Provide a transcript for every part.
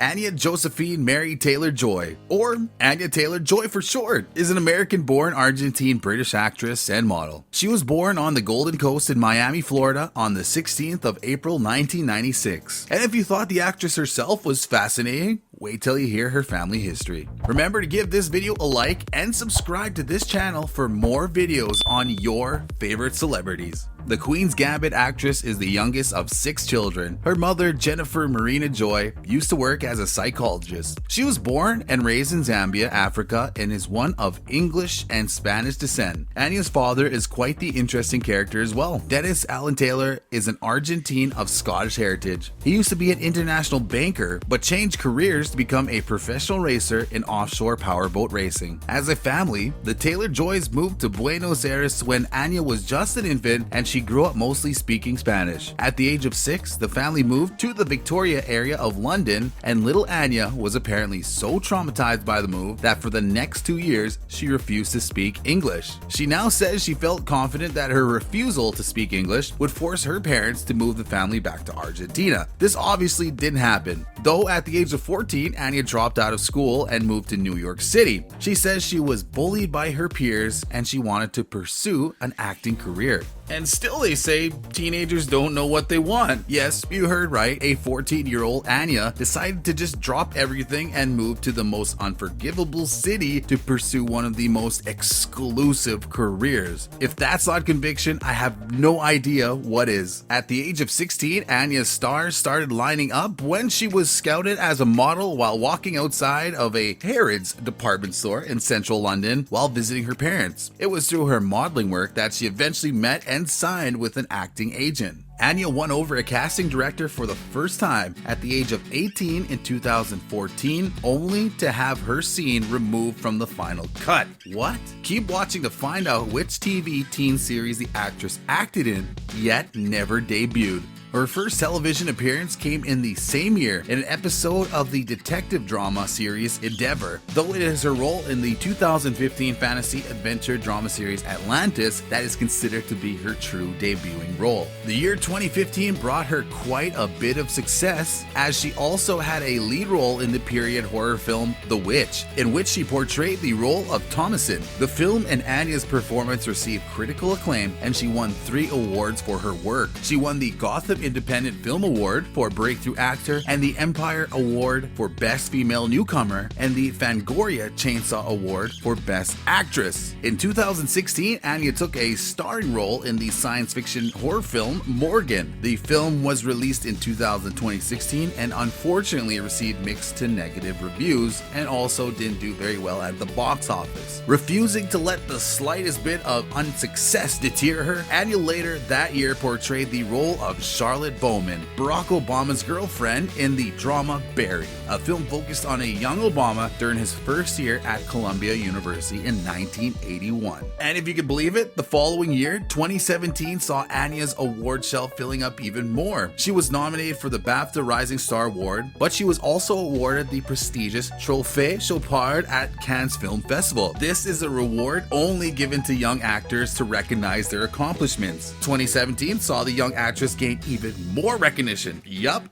Anya Josephine Mary Taylor Joy, or Anya Taylor Joy for short, is an American-born Argentine-British actress and model. She was born on the Golden Coast in Miami, Florida on the 16th of April 1996. And if you thought the actress herself was fascinating, wait till you hear her family history. Remember to give this video a like and subscribe to this channel for more videos on your favorite celebrities. The Queen's Gambit actress is the youngest of 6 children. Her mother, Jennifer Marina Joy, used to work as a psychologist. She was born and raised in Zambia, Africa, and is one of English and Spanish descent. Anya's father is quite the interesting character as well. Dennis Allen Taylor is an Argentine of Scottish heritage. He used to be an international banker, but changed careers to become a professional racer in offshore powerboat racing. As a family, the Taylor Joys moved to Buenos Aires when Anya was just an infant, and she grew up mostly speaking Spanish. At the age of 6, the family moved to the Victoria area of London, and little Anya was apparently so traumatized by the move that for the next 2 years, she refused to speak English. She now says she felt confident that her refusal to speak English would force her parents to move the family back to Argentina. This obviously didn't happen, though at the age of 14, Anya dropped out of school and moved to New York City. She says she was bullied by her peers and she wanted to pursue an acting career. And still they say teenagers don't know what they want. Yes, you heard right. A 14-year-old Anya decided to just drop everything and move to the most unforgivable city to pursue one of the most exclusive careers. If that's not conviction, I have no idea what is. At the age of 16, Anya's stars started lining up when she was scouted as a model while walking outside of a Harrods department store in central London while visiting her parents. It was through her modeling work that she eventually met and signed with an acting agent. Anya won over a casting director for the first time at the age of 18 in 2014, only to have her scene removed from the final cut. What? Keep watching to find out which TV teen series the actress acted in, yet never debuted. Her first television appearance came in the same year in an episode of the detective drama series Endeavor, though it is her role in the 2015 fantasy adventure drama series Atlantis that is considered to be her true debuting role. The year 2015 brought her quite a bit of success, as she also had a lead role in the period horror film The Witch, in which she portrayed the role of Thomasin. The film and Anya's performance received critical acclaim, and she won 3 awards for her work. She won the Gotham Independent Film Award for Breakthrough Actor and the Empire Award for Best Female Newcomer and the Fangoria Chainsaw Award for Best Actress. In 2016, Anya took a starring role in the science fiction horror film Morgan. The film was released in 2016 and unfortunately received mixed to negative reviews and also didn't do very well at the box office. Refusing to let the slightest bit of unsuccess deter her, Anya later that year portrayed the role of Charlotte Bowman, Barack Obama's girlfriend, in the drama Barry, a film focused on a young Obama during his first year at Columbia University in 1981. And if you can believe it, the following year, 2017, saw Anya's award shelf filling up even more. She was nominated for the BAFTA Rising Star Award, but she was also awarded the prestigious Trophée Chopard at Cannes Film Festival. This is a reward only given to young actors to recognize their accomplishments. 2017 saw the young actress gain even more recognition,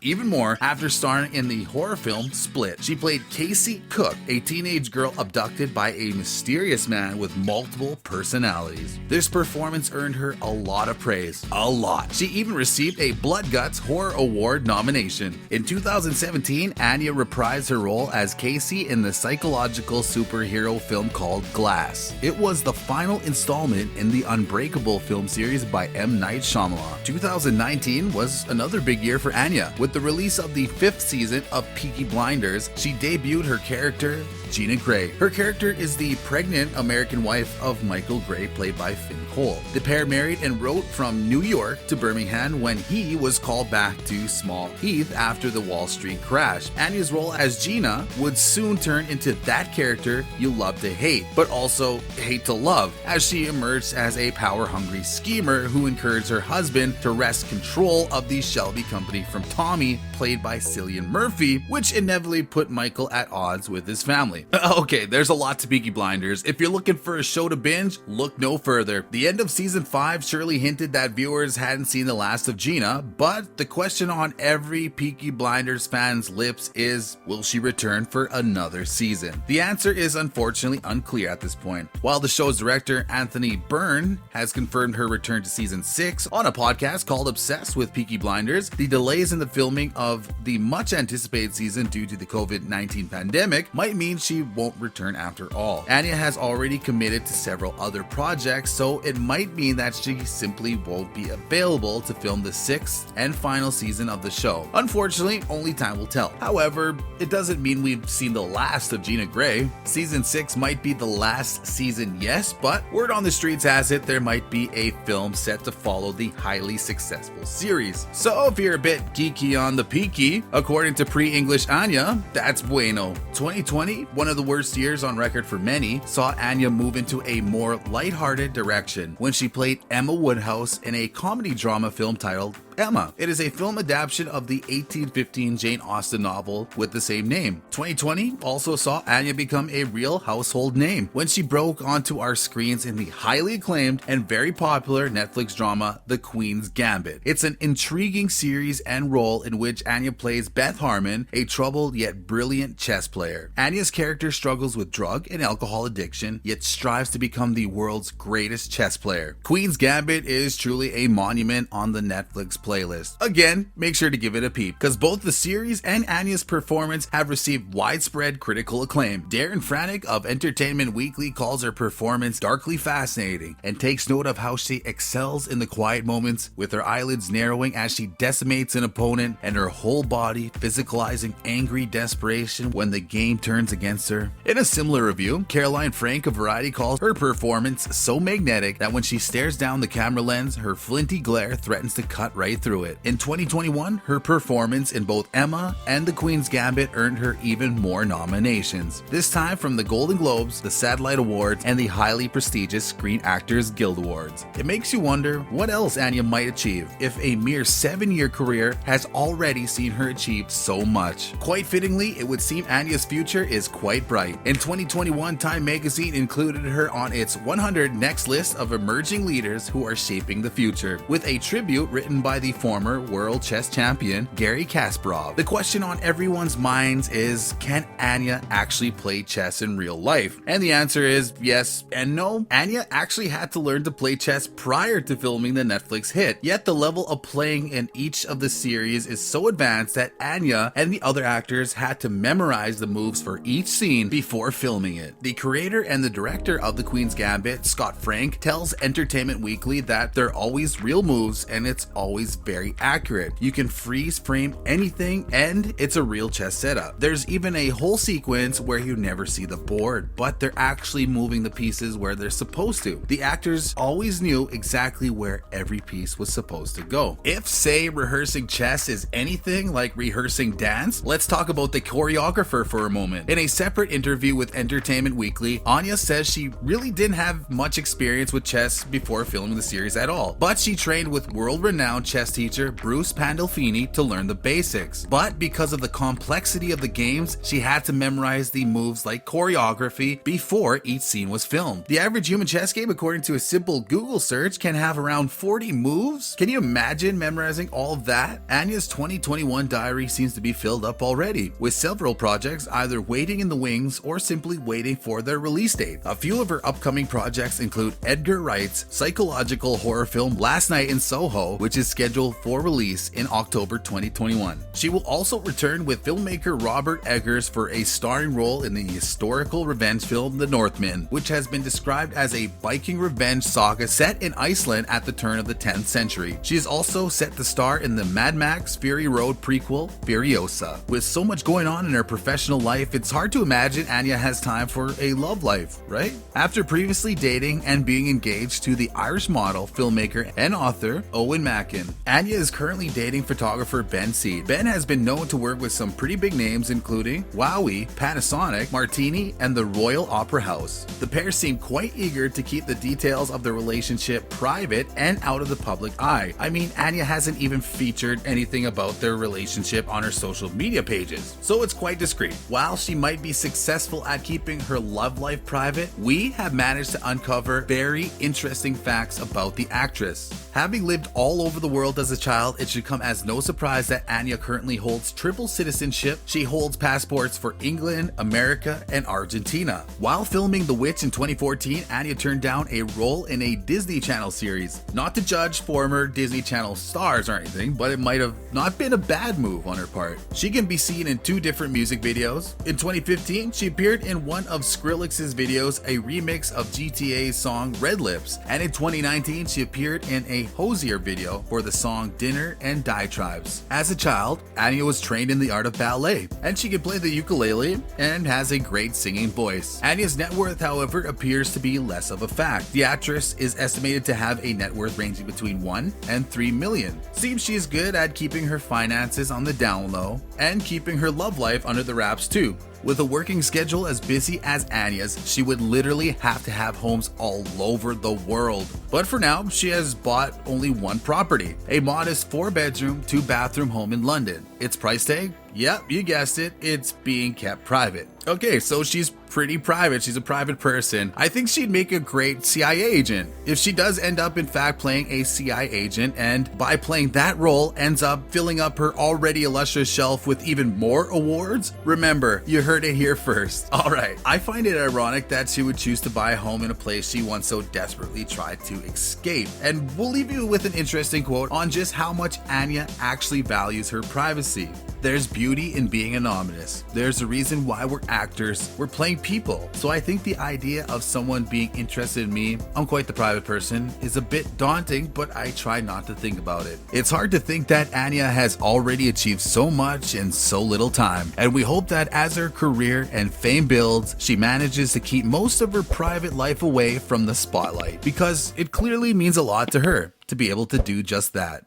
even more, after starring in the horror film Split. She played Casey Cook, a teenage girl abducted by a mysterious man with multiple personalities. This performance earned her a lot of praise. A lot. She even received a Blood Guts Horror Award nomination. In 2017, Anya reprised her role as Casey in the psychological superhero film called Glass. It was the final installment in the Unbreakable film series by M. Night Shyamalan. 2019 was another big year for Anya. With the release of the 5th season of Peaky Blinders, she debuted her character Gina Gray. Her character is the pregnant American wife of Michael Gray, played by Finn Cole. The pair married and wrote from New York to Birmingham when he was called back to Small Heath after the Wall Street crash. Anya's role as Gina would soon turn into that character you love to hate, but also hate to love, as she emerged as a power-hungry schemer who encouraged her husband to wrest control of the Shelby company from Tommy, played by Cillian Murphy, which inevitably put Michael at odds with his family. Okay, there's a lot to Peaky Blinders. If you're looking for a show to binge, look no further. The end of season 5 surely hinted that viewers hadn't seen the last of Gina, but the question on every Peaky Blinders fan's lips is, will she return for another season? The answer is unfortunately unclear at this point. While the show's director, Anthony Byrne, has confirmed her return to season 6 on a podcast called Obsessed with Peaky Blinders, the delays in the filming of the much anticipated season due to the COVID-19 pandemic might mean she won't return after all. Anya has already committed to several other projects, so it might mean that she simply won't be available to film the 6th and final season of the show. Unfortunately, only time will tell. However, it doesn't mean we've seen the last of Gina Gray. Season 6 might be the last season, yes, but word on the streets has it there might be a film set to follow the highly successful series. So if you're a bit geeky on the Peaky, according to pre-English Anya, that's bueno. 2020, one of the worst years on record for many, saw Anya move into a more lighthearted direction when she played Emma Woodhouse in a comedy drama film titled Emma. It is a film adaptation of the 1815 Jane Austen novel with the same name. 2020 also saw Anya become a real household name when she broke onto our screens in the highly acclaimed and very popular Netflix drama The Queen's Gambit. It's an intriguing series and role in which Anya plays Beth Harmon, a troubled yet brilliant chess player. Anya's character struggles with drug and alcohol addiction, yet strives to become the world's greatest chess player. Queen's Gambit is truly a monument on the Netflix playlist. Again, make sure to give it a peep, because both the series and Anya's performance have received widespread critical acclaim. Darren Franick of Entertainment Weekly calls her performance darkly fascinating and takes note of how she excels in the quiet moments, with her eyelids narrowing as she decimates an opponent and her whole body physicalizing angry desperation when the game turns against her. In a similar review, Caroline Frank of Variety calls her performance so magnetic that when she stares down the camera lens, her flinty glare threatens to cut right through it. In 2021, her performance in both Emma and The Queen's Gambit earned her even more nominations, this time from the Golden Globes, the Satellite Awards, and the highly prestigious Screen Actors Guild Awards. It makes you wonder what else Anya might achieve if a mere 7-year career has already seen her achieve so much. Quite fittingly, it would seem Anya's future is quite bright. In 2021, Time magazine included her on its 100 Next list of emerging leaders who are shaping the future, with a tribute written by the former world chess champion Garry Kasparov. The question on everyone's minds is, can Anya actually play chess in real life? And the answer is yes and no. Anya actually had to learn to play chess prior to filming the Netflix hit, yet the level of playing in each of the series is so advanced that Anya and the other actors had to memorize the moves for each scene before filming it. The creator and the director of The Queen's Gambit, Scott Frank, tells Entertainment Weekly that they're always real moves and it's always very accurate. You can freeze frame anything and it's a real chess setup. There's even a whole sequence where you never see the board, but they're actually moving the pieces where they're supposed to. The actors always knew exactly where every piece was supposed to go. If, say, rehearsing chess is anything like rehearsing dance, let's talk about the choreographer for a moment. In a separate interview with Entertainment Weekly, Anya says she really didn't have much experience with chess before filming the series at all, but she trained with world-renowned chess teacher Bruce Pandolfini to learn the basics. But because of the complexity of the games, she had to memorize the moves like choreography before each scene was filmed. The average human chess game, according to a simple Google search, can have around 40 moves. Can you imagine memorizing all of that? Anya's 2021 diary seems to be filled up already, with several projects either waiting in the wings or simply waiting for their release date. A few of her upcoming projects include Edgar Wright's psychological horror film Last Night in Soho, which is scheduled for release in October 2021. She will also return with filmmaker Robert Eggers for a starring role in the historical revenge film The Northman, which has been described as a Viking revenge saga set in Iceland at the turn of the 10th century. She is also set to star in the Mad Max Fury Road prequel Furiosa. With so much going on in her professional life, it's hard to imagine Anya has time for a love life, right? After previously dating and being engaged to the Irish model, filmmaker, and author Owen Mackin, Anya is currently dating photographer Ben Seed. Ben has been known to work with some pretty big names including Wowie, Panasonic, Martini, and the Royal Opera House. The pair seem quite eager to keep the details of their relationship private and out of the public eye. I mean, Anya hasn't even featured anything about their relationship on her social media pages, so it's quite discreet. While she might be successful at keeping her love life private, we have managed to uncover very interesting facts about the actress. Having lived all over the world as a child, it should come as no surprise that Anya currently holds triple citizenship. She holds passports for England, America, and Argentina. While filming The Witch in 2014, Anya turned down a role in a Disney Channel series. Not to judge former Disney Channel stars or anything, but it might have not been a bad move on her part. She can be seen in 2 different music videos. In 2015, she appeared in one of Skrillex's videos, a remix of GTA's song Red Lips, and in 2019, she appeared in a Hosier video for the song Dinner and Diatribes. As a child, Anya was trained in the art of ballet, and she can play the ukulele and has a great singing voice. Anya's net worth, however, appears to be less of a fact. The actress is estimated to have a net worth ranging between 1 and 3 million. Seems she is good at keeping her finances on the down low and keeping her love life under the wraps too. With a working schedule as busy as Anya's, she would literally have to have homes all over the world. But for now, she has bought only one property, a modest 4-bedroom, 2-bathroom home in London. Its price tag? Yep, you guessed it, it's being kept private. Okay, so she's pretty private. She's a private person. I think she'd make a great CIA agent. If she does end up in fact playing a CIA agent, and by playing that role ends up filling up her already illustrious shelf with even more awards, remember, you heard it here first. Alright, I find it ironic that she would choose to buy a home in a place she once so desperately tried to escape. And we'll leave you with an interesting quote on just how much Anya actually values her privacy. There's beauty in being anonymous. There's a reason why we're actors. We're playing people. So I think the idea of someone being interested in me, I'm quite the private person, is a bit daunting, but I try not to think about it. It's hard to think that Anya has already achieved so much in so little time. And we hope that as her career and fame builds, she manages to keep most of her private life away from the spotlight, because it clearly means a lot to her to be able to do just that.